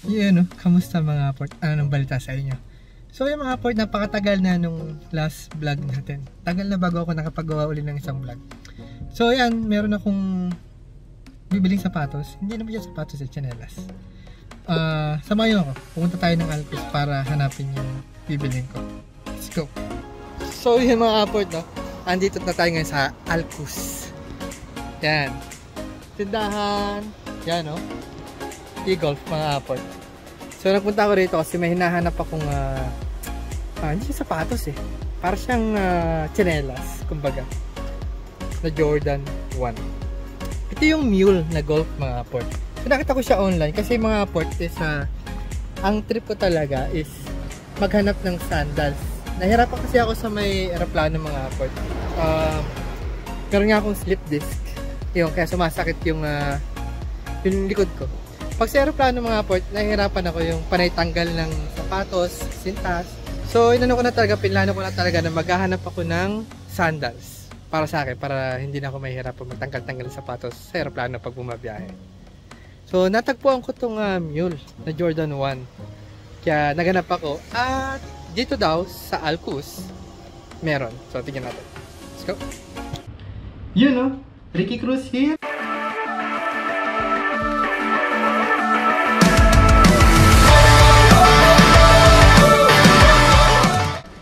Yun, no? Kamusta mga port? Anong balita sa inyo? So yung mga port, napakatagal na nung last vlog natin. Tagal na bago ako nakapagawa uli ng isang vlog. So yan, meron akong bibiling sapatos. Hindi naman yung sapatos, tsinelas. Samayo ako. Pumunta tayo ng Alpes para hanapin yung bibiling ko. Let's go! So yun mga port, no? Andito na tayo ngayon sa Alpes. Yan. Tindahan. Yan, no? E-golf mga port. So nagpunta ako rito kasi may hinahanap akong hindi siya sapatos eh. Para siyang tsinelas, kumbaga. Na Jordan 1. Ito yung mule na golf mga port. So nakita ko siya online kasi mga port is ang trip ko talaga is maghanap ng sandals. Nahirapan kasi ako sa may aeroplano mga port. Meron nga akong slip disc. Yung kaya sumasakit yung likod ko. Pag sa aeroplano mga port, nahihirapan ako yung panay tanggal ng sapatos, sintas. So, pinlano ko na talaga na maghahanap ako ng sandals para sa akin, para hindi na ako mahihirapan magtanggal-tanggal ng sapatos sa aeroplano pag bumabiyahe. So, natagpuan ko itong mule na Jordan 1. Kaya naganap ako at dito daw sa Alcus meron. So, tingnan natin. Let's go! Yun no? Ricky Cruz here!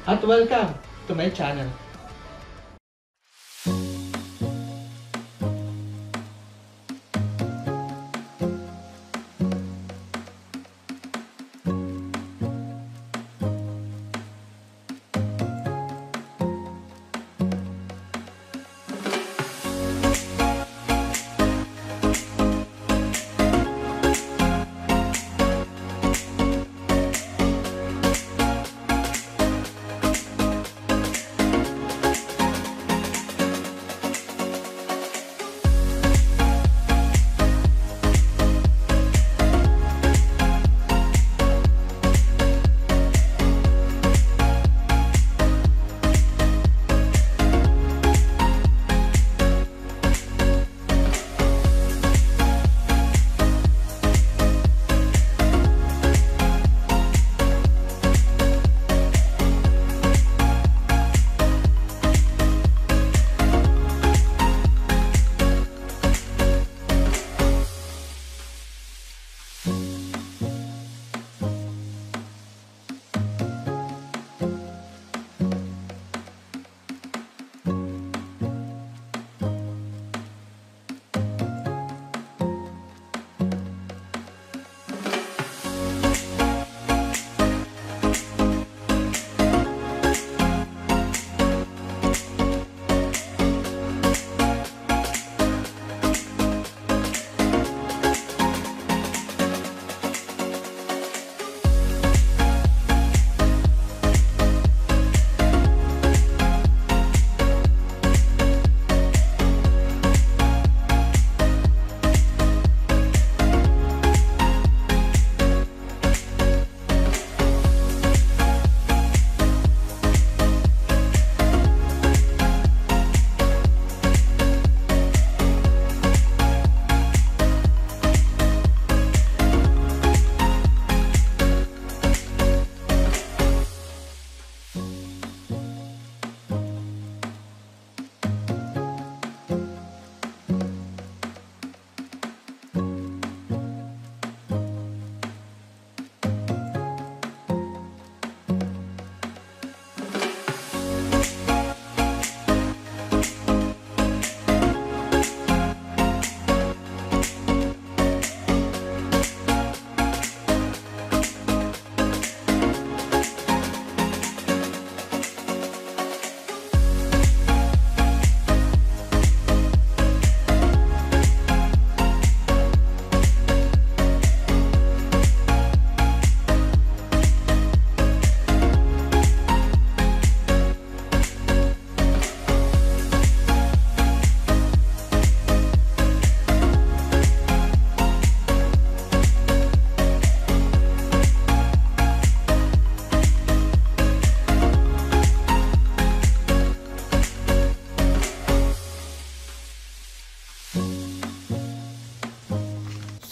At welcome to my channel.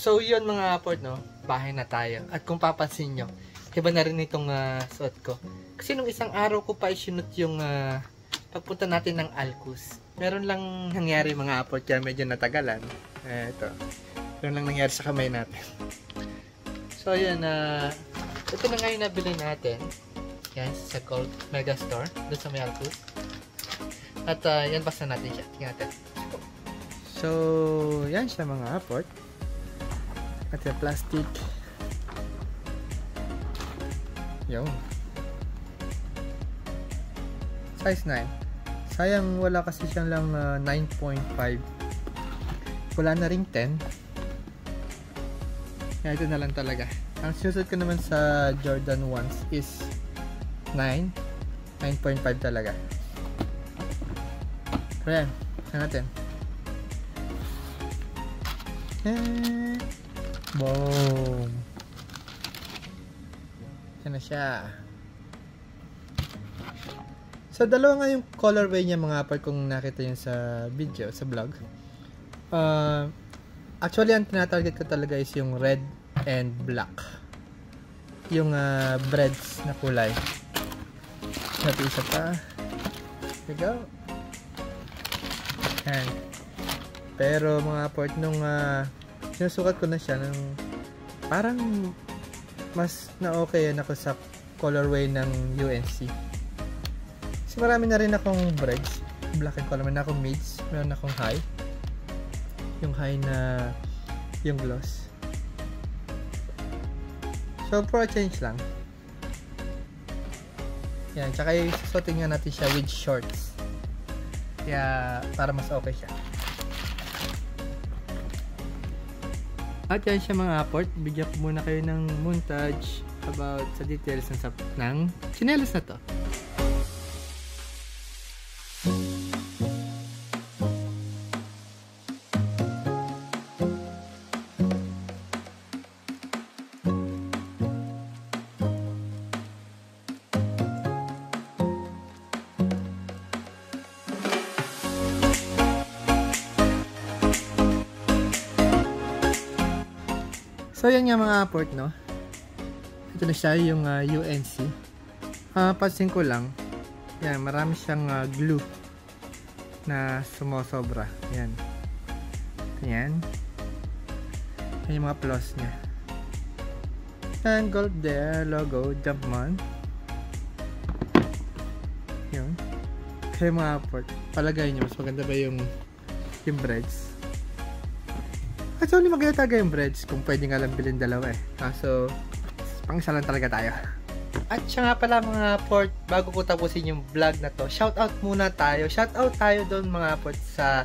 So yun mga port, no? bahay na tayo. At kung papansin nyo, iba na rin itong suot ko. Kasi nung isang araw ko pa isinot yung pagpunta natin ng Alcus. Meron lang nangyari mga aport, kaya medyo natagalan. Ito. Meron lang nangyari sa kamay natin. So yan, ito na ngayon nabili natin. Yan, sa Gold Mega Store, doon sa may Alcus. At yan, basta natin siya. Tingnan natin. So, yan siya mga aport. At yung plastic. Yung size 9. Sayang wala kasi siyang lang 9.5. Wala na ring 10. Kaya ito na lang talaga. Ang sinusunod ko naman sa Jordan 1s is 9. 9.5 talaga. Pero yan, saan natin? Boom! Yan na siya. So, dalawa nga yung colorway niya mga apart kung nakita yun sa video, sa vlog. Actually, ang tinatarget ko talaga is yung red and black. Yung breads na kulay. Ito isa pa. There we go. Yan. Pero mga apart, nung sinusukat ko na siya, nung parang mas na okay yan ako sa colorway ng UNC. Kasi marami na rin akong breads, black and color. Meron akong mids, meron akong high. Yung high na yung gloss. So for a change lang. Yan, tsaka isusutin nga natin siya with shorts. Kaya para mas okay siya. At yan siya mga aport. Bigyan ko muna kayo ng montage about sa details ng chinelas na to. So yan nga mga aport, no? Ito na siya yung UNC. Pansin ko lang, yan, marami siyang glue na sumosobra. Yan. Yan. Yan yung mga plus niya. And gold there, logo, Jumpman. Yun. Kaya mga aport, palagay nyo, mas maganda ba yung breads? Actually, maganda talaga yung breads kung pwede nga lang bilhin dalawa eh. Kaso, pang isa lang talaga tayo. At siya nga pala mga port, bago ko tapusin yung vlog na to, shoutout muna tayo. Shoutout tayo doon mga port sa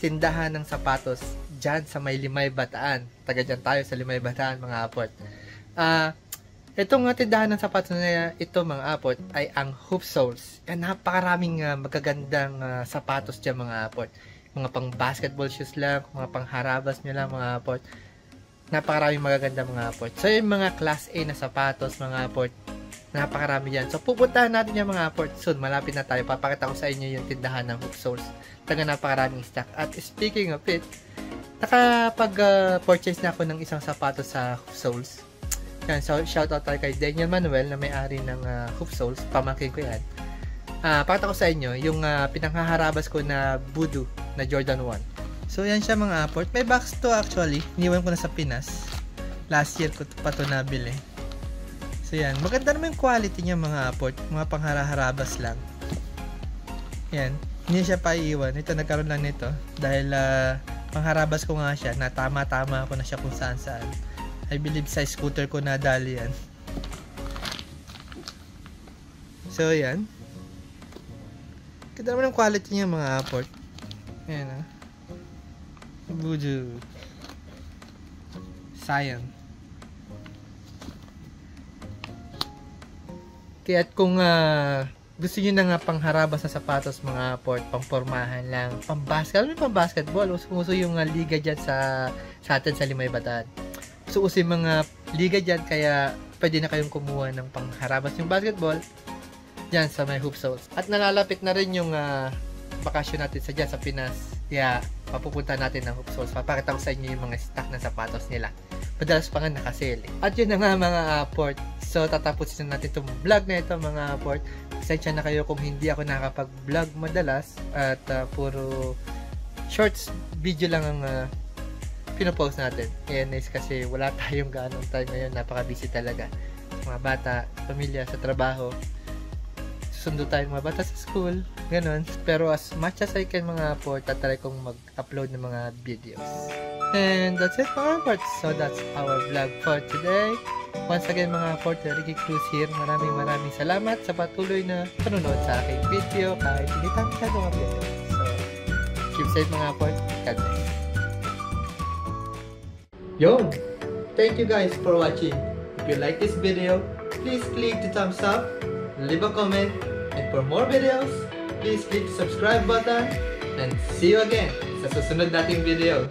tindahan ng sapatos dyan sa may Limay Bataan. Taga dyan tayo sa Limay Bataan mga port. Itong tindahan ng sapatos na ito mga port ay ang Hoop Soles. Yan, napakaraming magagandang sapatos dyan mga port. Mga pang basketball shoes lang, mga pang harabas nyo lang mga aport. Napakaraming magaganda mga aport. So yung mga class A na sapatos mga aport, napakarami yan. So pupuntahan natin yung mga aport soon. Malapit na tayo. Papakita ko sa inyo yung tindahan ng Hoop Soles. Taga napakaraming stock. At speaking of it, nakapag-purchase na ako ng isang sapatos sa Hoop Soles. Yan, so shoutout tayo kay Daniel Manuel na may-ari ng Hoop Soles. Pamangkin ko yan. Pakita ko sa inyo yung pinanghaharabas ko na Voodoo na Jordan 1. So yan siya mga aport. May box to actually. Iniwan ko na sa Pinas. Last year ko pa to nabili. So yan. Maganda naman yung quality niya mga aport. Mga pangharabas lang. Yan. Hindi siya paiiwan. Ito nagkaroon lang nito. Dahil pangharabas ko nga siya. Na tama-tama ko na siya kung saan-saan. I believe sa scooter ko na dali yan. So yan. Kita naman ang quality niya mga aport. Ayan Voodoo. Sayang. Kaya kung gusto niyo na nga pangharabas sa sapatos mga aport, pangpormahan lang, pambasket, alam mo yung pambasketball, uso yung liga dyan sa atin sa Limay Bataan. Uso yung mga liga dyan, kaya pwede na kayong kumuha ng pangharabas yung basketball dyan sa may Hoop Soles. At nalalapit na rin yung bakasyon natin sa dyan sa Pinas. Kaya papupunta natin ng Hoop Soles. Papakita ko sa inyo yung mga stock ng sapatos nila. madalas pa nga nakasale. At yun na nga mga port. So tatapusin na natin itong vlog na ito mga port. Pasensya na kayo kung hindi ako nakapag-vlog madalas at puro shorts video lang ang pinopost natin. Ayan is kasi wala tayong ganong time ngayon, napaka-busy talaga. Mga bata, pamilya, sa trabaho. Susundo tayong mga bata sa school, ganon. Pero as much as I can mga port, tatry kong mag-upload ng mga videos. And that's it mga port. So that's our vlog for today. Once again mga port, Ricky Cruz here. Maraming salamat sa patuloy na panonood sa aking video kahit hindi tayo masyadong updated. So, keep safe mga port. God bless. Yo! Thank you guys for watching. If you like this video, please click the thumbs up, leave a comment, and for more videos, please click the subscribe button, and see you again sa susunod nating video.